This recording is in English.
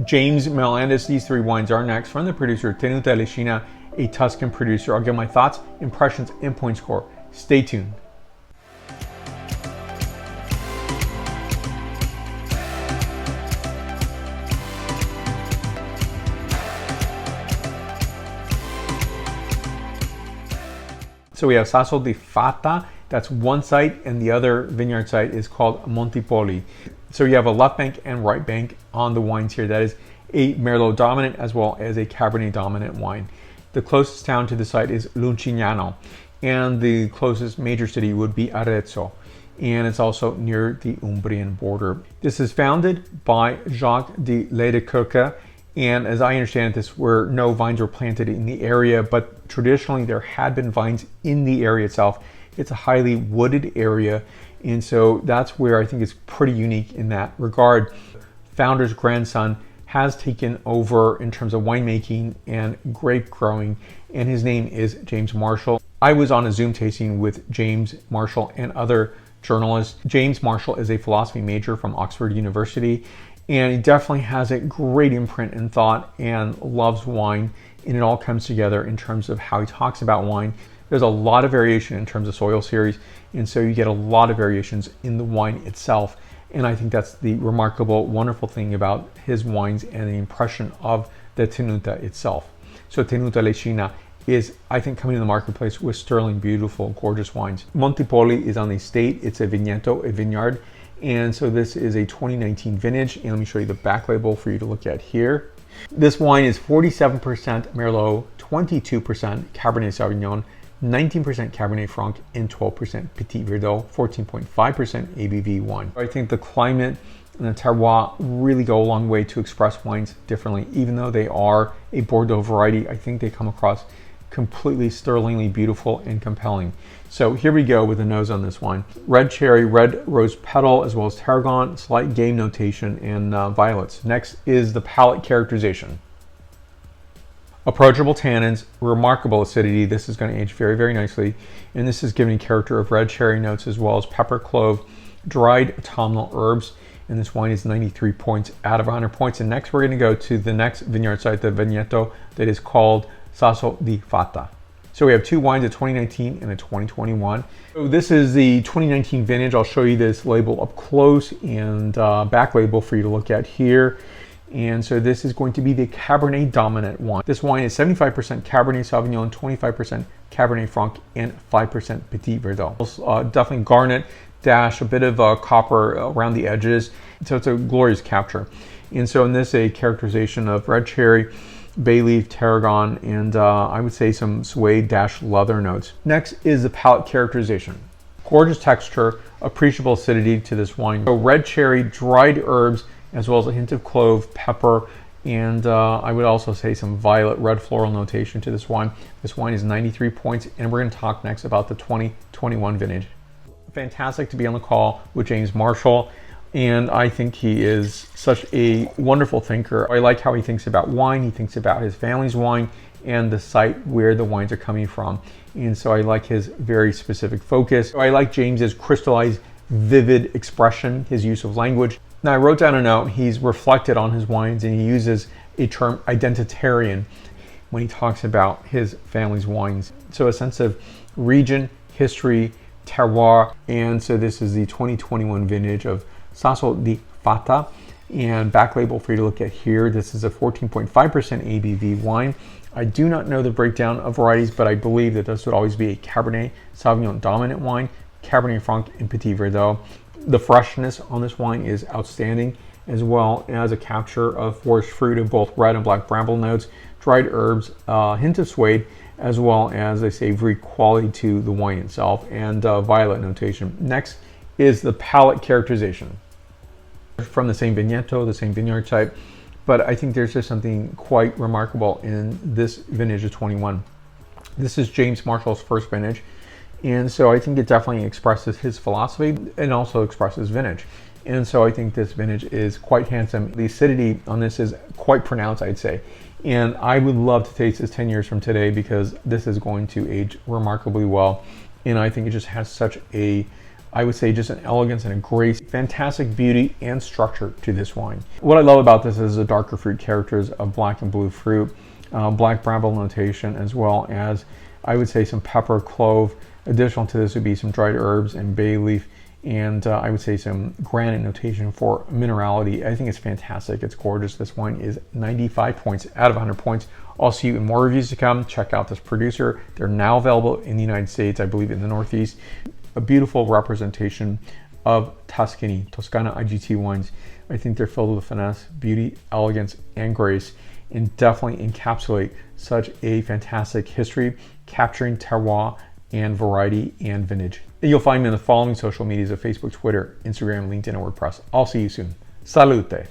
James Melendez. These three wines are next from the producer Tenuta Licinia, a Tuscan producer. I'll give my thoughts, impressions, and point score. Stay tuned. So we have Sasso di Fata, that's one site, and the other vineyard site is called Montepolli. So you have a left bank and right bank on the wines here. That is a Merlot dominant as well as a Cabernet dominant wine. The closest town to the site is Lucignano, and the closest major city would be Arezzo, and it's also near the Umbrian border. This is founded by Jacques de Ledecoque, and as I understand it, this were no vines were planted in the area, but traditionally there had been vines in the area itself. It's a highly wooded area, and so that's where I think it's pretty unique in that regard. Founder's grandson has taken over in terms of winemaking and grape growing, and his name is James Marshall. I was on a Zoom tasting with James Marshall and other journalists. James Marshall is a philosophy major from Oxford University, and he definitely has a great imprint and thought and loves wine, and it all comes together in terms of how he talks about wine. There's a lot of variation in terms of soil series, and so you get a lot of variations in the wine itself, and I think that's the remarkable, wonderful thing about his wines and the impression of the Tenuta itself. So Tenuta Licinia is, I think, coming to the marketplace with sterling, beautiful, gorgeous wines. Montepolli is on the estate. It's a vigneto, a vineyard. And so this is a 2019 vintage, and let me show you the back label for you to look at here. This wine is 47% Merlot, 22% Cabernet Sauvignon, 19% Cabernet Franc, and 12% Petit Verdot, 14.5% ABV wine. I think the climate and the terroir really go a long way to express wines differently. Even though they are a Bordeaux variety, I think they come across completely sterlingly beautiful and compelling. So here we go with the nose on this wine. Red cherry, red rose petal, as well as tarragon, slight game notation, and violets. Next is the palate characterization. Approachable tannins, remarkable acidity. This is going to age very, very nicely. And this is giving character of red cherry notes as well as pepper, clove, dried autumnal herbs. And this wine is 93 points out of 100 points. And next we're going to go to the next vineyard site, the vigneto, that is called Sasso di Fata. So we have two wines, a 2019 and a 2021. So this is the 2019 vintage. I'll show you this label up close and back label for you to look at here. And so this is going to be the Cabernet dominant wine. This wine is 75% Cabernet Sauvignon, 25% Cabernet Franc, and 5% Petit Verdot. Definitely garnet dash, a bit of copper around the edges. So it's a glorious capture. And so in this, a characterization of red cherry, bay leaf, tarragon, and I would say some suede dash leather notes. Next is the palate characterization. Gorgeous texture, appreciable acidity to this wine. So red cherry, dried herbs, as well as a hint of clove, pepper, and I would also say some violet red floral notation to this wine. This wine is 93 points, and we're going to talk next about the 2021 vintage. Fantastic to be on the call with James Marshall, and I think he is such a wonderful thinker. I like how he thinks about wine. He thinks about his family's wine and the site where the wines are coming from. And so I like his very specific focus. So I like James's crystallized, vivid expression, his use of language. Now I wrote down a note. He's reflected on his wines, and he uses a term identitarian when he talks about his family's wines. So a sense of region, history, terroir. And so this is the 2021 vintage of Sasso di Fata, and back label for you to look at here. This is a 14.5% ABV wine. I do not know the breakdown of varieties, but I believe that this would always be a Cabernet Sauvignon dominant wine, Cabernet Franc, and Petit Verdot. The freshness on this wine is outstanding, as well as a capture of forest fruit in both red and black bramble notes, dried herbs, a hint of suede, as well as a savory quality to the wine itself, and violet notation. Next is the palate characterization. From the same vigneto, the same vineyard type, but I think there's just something quite remarkable in this vintage of 21. This is James Marshall's first vintage, and so I think it definitely expresses his philosophy and also expresses vintage. And so I think this vintage is quite handsome. The acidity on this is quite pronounced, I'd say. And I would love to taste this 10 years from today, because this is going to age remarkably well. And I think it just has such a I would say just an elegance and a grace, fantastic beauty and structure to this wine. What I love about this is the darker fruit characters of black and blue fruit, black bramble notation, as well as I would say some pepper, clove. Additional to this would be some dried herbs and bay leaf, and I would say some granite notation for minerality. I think it's fantastic. It's gorgeous. This wine is 95 points out of 100 points. I'll see you in more reviews to come. Check out this producer. They're now available in the United States, I believe in the Northeast. A beautiful representation of Tuscany, Toscana IGT wines. I think they're filled with finesse, beauty, elegance, and grace, and definitely encapsulate such a fantastic history, capturing terroir and variety and vintage. You'll find me on the following social medias of Facebook, Twitter, Instagram, LinkedIn, and WordPress. I'll see you soon. Salute!